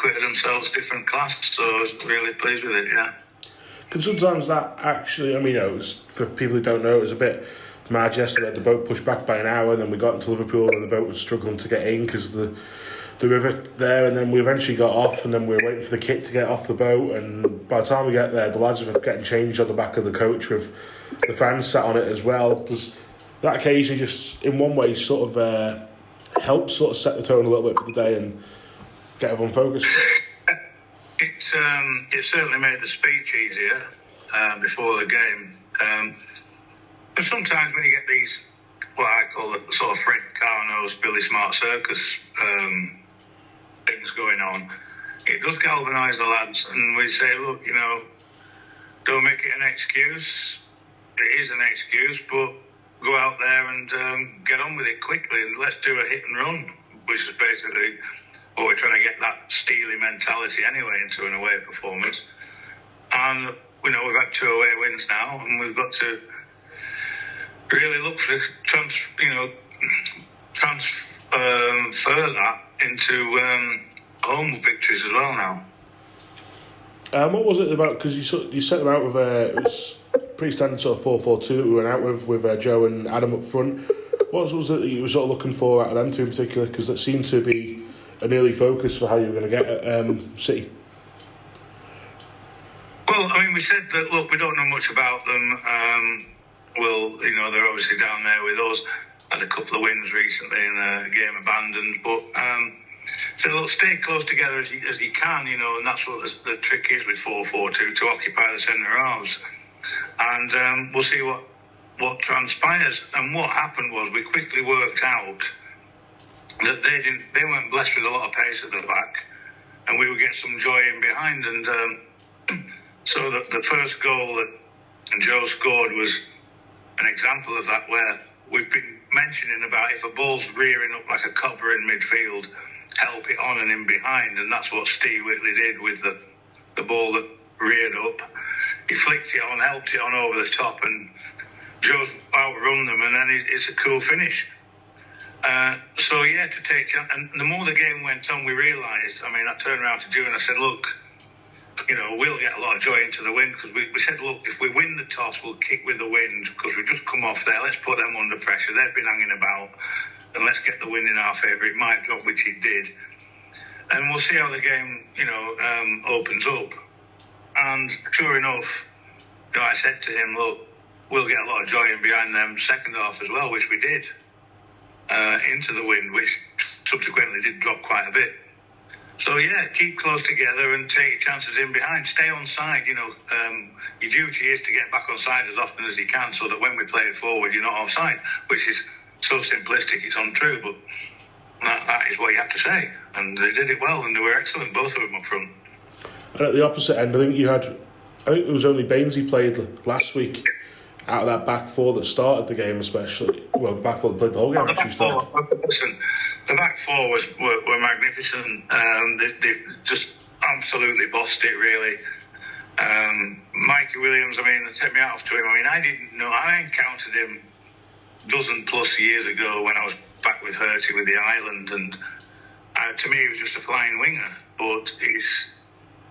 acquitted themselves different class, so I was really pleased with it, yeah. Because sometimes that actually, I mean, it was, for people who don't know, it was a bit mad yesterday. We had the boat pushed back by an hour, and then we got into Liverpool and the boat was struggling to get in because the river there, and then we eventually got off, and then we were waiting for the kit to get off the boat, and by the time we get there, the lads are getting changed on the back of the coach with the fans sat on it as well. Does that occasionally just, in one way, sort of help sort of set the tone a little bit for the day and get everyone focused? It certainly made the speech easier before the game. But sometimes when you get these, what I call the sort of Fred Carno's Billy Smart Circus things going on, it does galvanise the lads, and we say, look, don't make it an excuse. It is an excuse, but go out there and get on with it quickly, and let's do a hit and run, which is basically what we're trying to get, that steely mentality anyway into an away performance. And we've had 2 away wins now, and we've got to really look for transfer that into home victories as well now. What was it about? Because you set them out with it was pretty standard sort of 4-4-2 that we went out with Joe and Adam up front. What was it that you were sort of looking for out of them two in particular? Because that seemed to be an early focus for how you were going to get at City. Well, I mean, we said that, look, we don't know much about them. They're obviously down there with us. Had a couple of wins recently in a game abandoned, but so look, stay close together as you can, and that's what the trick is with 4-4-2, to occupy the centre halves. And we'll see what transpires. And what happened was we quickly worked out that they weren't blessed with a lot of pace at the back, and we would get some joy in behind. And so the first goal that Joe scored was an example of that, where we've been mentioning about if a ball's rearing up like a cobra in midfield, help it on and in behind, and that's what Steve Whitley did with the ball that reared up. He flicked it on, helped it on over the top, and Joe's outrun them, and then it's a cool finish. To take chance. And the more the game went on, we realised, I turned around to Joe and I said, look, we'll get a lot of joy into the wind, because we said, look, if we win the toss, we'll kick with the wind, because we've just come off there. Let's put them under pressure. They've been hanging about, and let's get the win in our favour. It might drop, which it did. And we'll see how the game, opens up. And sure enough, I said to him, look, we'll get a lot of joy in behind them second half as well, which we did, into the wind, which subsequently did drop quite a bit. So, keep close together and take your chances in behind. Stay on side, your duty is to get back on side as often as you can, so that when we play it forward, you're not offside, which is so simplistic, it's untrue, but that is what you have to say. And they did it well, and they were excellent, both of them up front. And at the opposite end, I think it was only Bainesy played last week out of that back four that started the game, especially. Well, the back four that played the whole game actually started. The back four were magnificent. They just absolutely bossed it, really. Mikey Williams, take me out to him. I didn't know. I encountered him dozen plus years ago when I was back with Hurty with the Island, and to me he was just a flying winger, but he's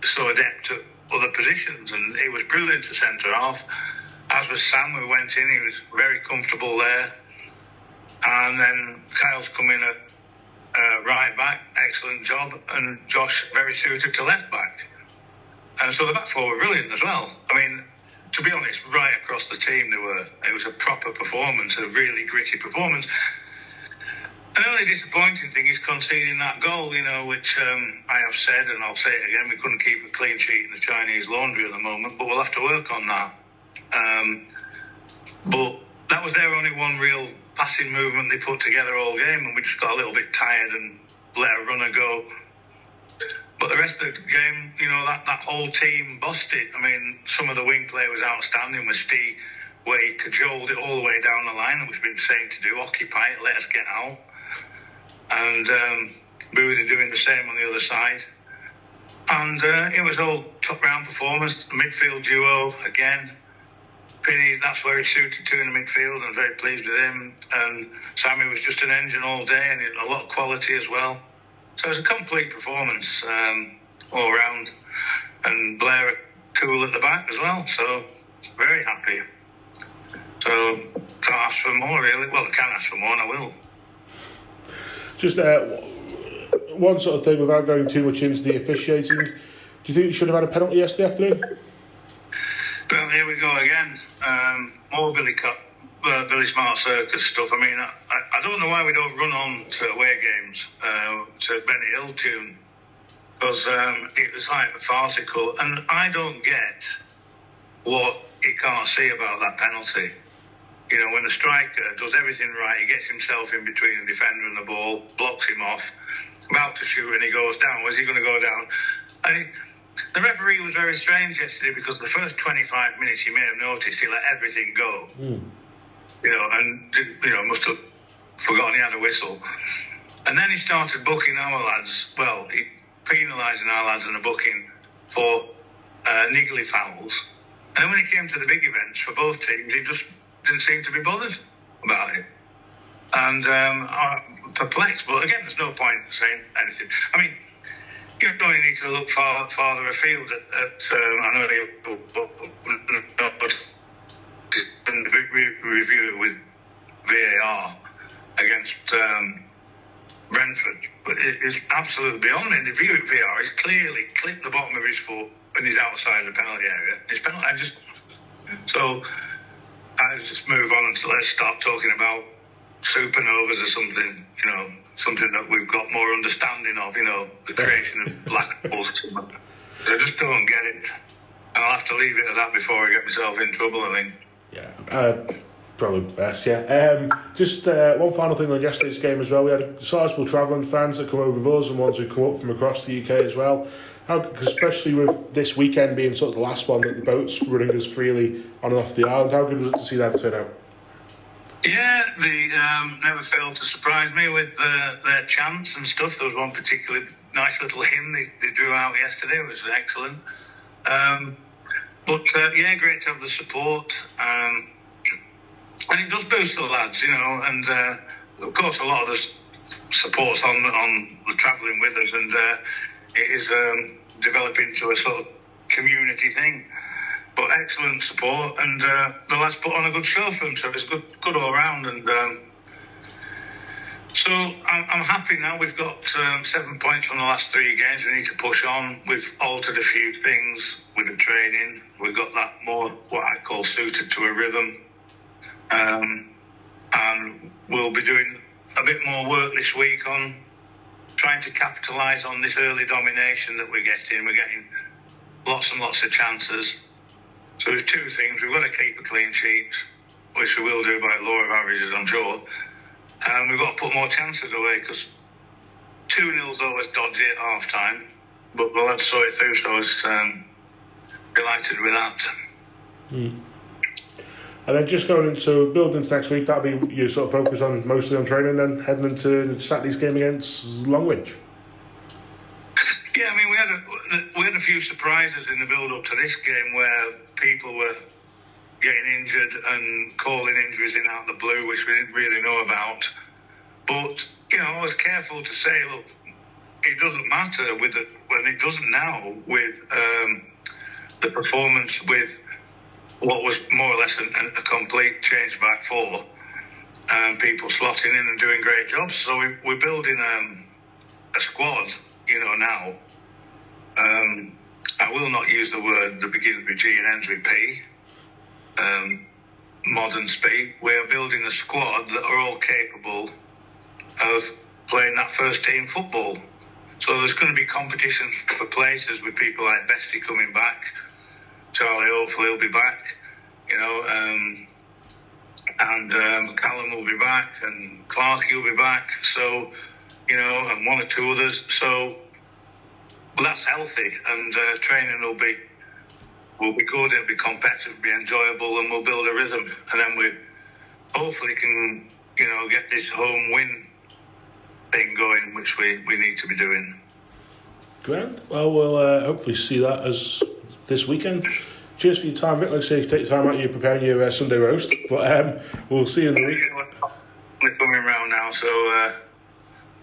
so adept at other positions, and he was brilliant at centre half, as was Sam, who went in. He was very comfortable there. And then Kyle's come in at right back, excellent job, and Josh very suited to left back. And so the back four were brilliant as well. To be honest, right across the team it was a proper performance, a really gritty performance. And the only disappointing thing is conceding that goal, which I have said, and I'll say it again, we couldn't keep a clean sheet in the Chinese laundry at the moment, but we'll have to work on that. But that was their only one real passing movement they put together all game, and we just got a little bit tired and let a runner go. But the rest of the game, that whole team bossed it. Some of the wing play was outstanding with Steve, where he cajoled it all the way down the line, and we've been saying to do, occupy it, let us get out. And Boothie doing the same on the other side. And it was all top-round performance. The midfield duo, again. Pinney, that's where he's suited to in the midfield. I'm very pleased with him. And Sammy was just an engine all day, and a lot of quality as well. So it was a complete performance. all round, and Blair cool at the back as well. So very happy. So can't ask for more, really. Well, I can ask for more, and I will. Just one sort of thing without going too much into the officiating. Do you think you should have had a penalty yesterday afternoon? Well, here we go again. More Billy Smart Circus stuff. I mean, I don't know why we don't run on to away games to Benny Hill tune, because it was like farcical, and I don't get what he can't see about that penalty. You know, when the striker does everything right, he gets himself in between the defender and the ball, blocks him off, about to shoot, and he goes down. Was he going to go down? The referee was very strange yesterday, because the first 25 minutes, you may have noticed, he let everything go. You know, and must have forgotten he had a whistle. And then he started booking our lads. Well, he penalising our lads in the booking for niggly fouls. And then when it came to the big events for both teams, he just didn't seem to be bothered about it. And I'm perplexed, but again, there's no point saying anything. I mean, you only need to look farther afield at I know they review it with VAR against Brentford, but it's absolutely beyond me. The view at VAR is clearly clipped the bottom of his foot when he's outside the penalty area. It's penalty. I just move on and let's start talking about supernovas or something, you know, something that we've got more understanding of, you know, the creation of black holes. I just don't get it. And I'll have to leave it at that before I get myself in trouble, I think. Yeah, probably best, yeah. Just one final thing on yesterday's game as well. We had a sizable travelling fans that come over with us and ones who come up from across the UK as well. Especially with this weekend being sort of the last one that the boat's running as freely on and off the island, how good was it to see that turn out? Yeah, they never failed to surprise me with their chants and stuff. There was one particularly nice little hymn they drew out yesterday. It was excellent. But great to have the support. And it does boost the lads, you know. And of course, a lot of the support's on the travelling with us, and it is developing to a sort of community thing. But excellent support, and the lads put on a good show for them, so it's good all round. And so I'm happy now. We've got 7 points from the last 3 games. We need to push on. We've altered a few things with the training. We've got that more what I call suited to a rhythm, and we'll be doing a bit more work this week on trying to capitalise on this early domination that we're getting. We're getting lots and lots of chances. So there's 2 things. We've got to keep a clean sheet, which we will do by law of averages, I'm sure. And we've got to put more chances away, because 2-0's always dodgy at half-time. But the lads saw it through, so I was delighted with that. And then just going into building into next week, that'll be your sort of focus on mostly on training, then heading into Saturday's game against Longwich. Yeah, I mean, we had a few surprises in the build-up to this game where people were getting injured and calling injuries in out of the blue, which we didn't really know about. But, you know, I was careful to say, look, it doesn't matter when it doesn't now with the performance with what was more or less a complete change back 4, and people slotting in and doing great jobs. So we're building a squad, you know, now. I will not use the word that begins with G and ends with P, modern speak. We are building a squad that are all capable of playing that first team football. So there's going to be competition for places with people like Bestie coming back. Charlie hopefully will be back, you know, and Callum will be back, and Clarkey will be back. So, you know, and 1 or 2 others. So that's healthy, and training will be good. It'll be competitive, be enjoyable, and we'll build a rhythm. And then we hopefully can, you know, get this home win thing going, which we need to be doing. Grand. Well, we'll hopefully see that as this weekend. Cheers for your time, Rick. Like I say, take time out of you preparing your Sunday roast. But we'll see you in the week. We're coming round now, so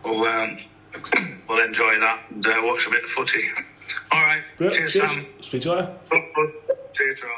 we'll enjoy that and watch a bit of footy. All right. Brilliant. Cheers, Cheers. Sam. Speak to you later. See you, Troll.